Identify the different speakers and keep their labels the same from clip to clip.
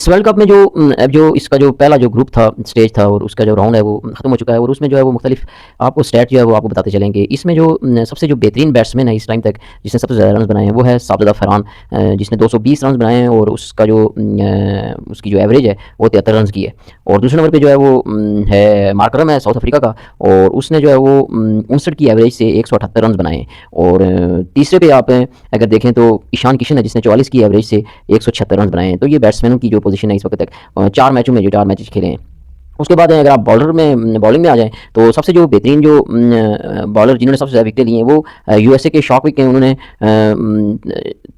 Speaker 1: इस world cup में अब जो इसका जो पहला जो ग्रुप था, स्टेज था और उसका जो राउंड है वो ख़त्म हो चुका है और उसमें जो है वो मुख्तलिफ आपको स्टैट जो है वो आपको बताते चलेंगे। इसमें जो सबसे जो बेहतरीन बैट्समैन है इस टाइम तक जिसने सबसे ज़्यादा रन्स बनाए हैं वो है साजिद फरहान, जिसने 220 रन्स बनाए हैं और उसका जो उसकी जो एवरेज है वो 73 रन्स की है। और दूसरे नंबर पे जो है वो है मार्करम है साउथ अफ्रीका का और उसने जो है वो 59 की एवरेज से 178 रन्स बनाए हैं। और तीसरे पे आप अगर देखें तो ईशान किशन है जिसने 44 की एवरेज से 176 रन बनाए हैं। तो ये बैट्समैनों की जो पोजीशन है इस वक्त तक 4 मैचों में जो 4 मैचेस खेले हैं। उसके बाद अगर आप बॉलिंग में आ जाएँ तो सबसे जो बेहतरीन जो बॉलर जिन्होंने सबसे ज़्यादा विकेट ली हैं वो यूएसए के शॉक विक हैं। उन्होंने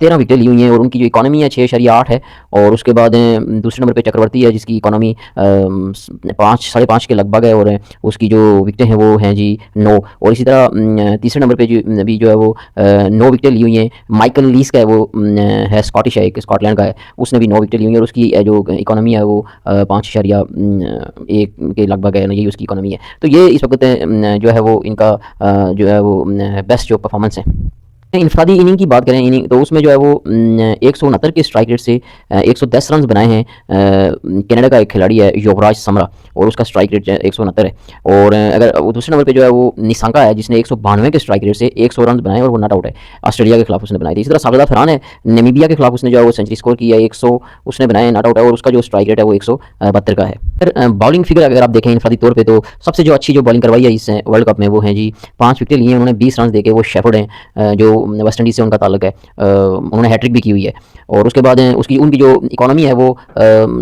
Speaker 1: 13 विकेट ली हुई हैं और उनकी जो इकॉनमी है 6.8 है। और उसके बाद दूसरे नंबर पे चक्रवर्ती है जिसकी इकॉनमी 5 साढ़े 5 के लगभग है और उसकी जो विकेटें हैं वो हैं जी 9। और इसी तरह तीसरे नंबर पे भी जो है वो 9 विकेटें ली हुई हैं। माइकल लीस का है वो है स्कॉटिश है, एक स्कॉटलैंड का है, उसने भी 9 विकेट ली हुई है और उसकी जो इकॉनमी है वो 5.1 के लगभग है, यही उसकी इकॉनमी है। तो ये इस वक्त जो है वो इनका जो है वो बेस्ट जो परफॉर्मेंस है। इनफरादी इनिंग की बात करें इनिंग तो उसमें जो है वो 169 के स्ट्राइक रेट से 110 रन बनाए हैं। कनाडा का एक खिलाड़ी है युवराज समरा और उसका स्ट्राइक रेट 169 है। और अगर दूसरे नंबर पे जो है वो निशांका है जिसने 192 के स्ट्राइक रेट से 100 रन बनाए और वो नॉट आउट है। ऑस्ट्रेलिया के खिलाफ उसने बनाए थे। इसी तरह साजिद फरहान है नामीबिया के खिलाफ उसने जो है वो सेंचुरी स्कोर किया है, 100 उसने बनाए, नॉट आउट है और उसका जो स्ट्राइक रेट है वो 172 का है। फिर बॉलिंग फिगर अगर आप देखें इनफरादी तौर पर तो सबसे जो अच्छी जो बॉलिंग करवाई है इस वर्ल्ड कप में वो है जी 5 विकेट लिए हैं उन्होंने, 20 रन देके वो शेफर्ड हैं जो वेस्ट इंडीज़ से उनका ताल्लुक है। उन्होंने हैट्रिक भी की हुई है। और उसके बाद उनकी जो इकॉनमी है वो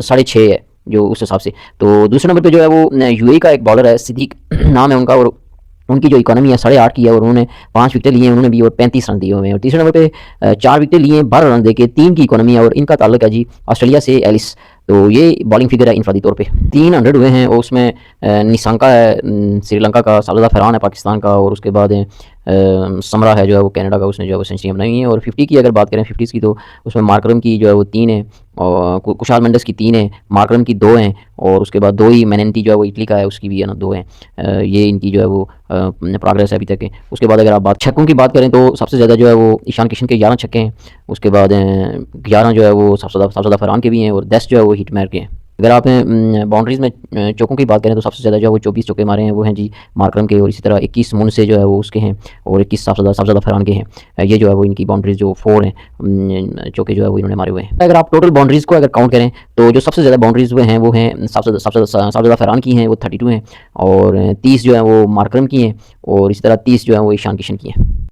Speaker 1: 6.5 है जो उस हिसाब से। तो दूसरे नंबर पे जो है वो यूएई का एक बॉलर है सिद्दीक नाम है उनका और उनकी जो इकॉनमी है 8.5 की है और उन्होंने 5 विकेट लिए हैं उन्होंने भी और 35 रन दिए हुए हैं। और तीसरे नंबर पे 4 विकेट लिए हैं 12 रन देके 3 की इकॉनमी है और इनका ताल्लुक है जी ऑस्ट्रेलिया से एलिस। तो ये बॉलिंग फिगर है इनफरादी तौर पे 300 हुए हैं और उसमें निशांका है श्रीलंका का, साजिद फरहान है पाकिस्तान का और उसके बाद समरा है जो है वो कनाडा का, उसने जो है वो सेंचुरी बनाई हुई है। और 50 की अगर बात करें 50 की तो उसमें मार्करम की जो है वो 3 है और कुशाल मेंडिस की 3 है, मार्करम की 2 हैं और उसके बाद 2 ही मैनेंटी जो है वो इटली का है उसकी भी है ना 2 हैं। ये इनकी जो है वो प्रोग्रेस है अभी तक है। उसके बाद अगर आप छक्कों की बात करें तो सबसे ज़्यादा जो है वो ईशान किशन के 11 छक्के हैं। उसके बाद 11 जो है वो साजिद फरहान के भी हैं और 10 जो है वो हिटमैर के हैं। अगर आप बाउंड्रीज़ में चौकों की बात करें तो सबसे ज़्यादा जो है वो 24 चौके मारे हैं वो हैं जी मार्करम के और इसी तरह 21 मुन से जो है वो उसके हैं और 21 साजिद फरहान के हैं। ये जो है वो इनकी बाउंड्रीज़ जो 4 हैं चौके जो है वो इन्होंने मारे हुए हैं। अगर आप टोटल बाउंड्रीज़ को अगर काउंट करें तो जो सबसे ज़्यादा बाउंड्रीज़ वो हैं साजिद फरहान की हैं वो 32 हैं और 30 जो है वो मार्करम की हैं और इसी तरह 30 जो है वो ईशान किशन की हैं।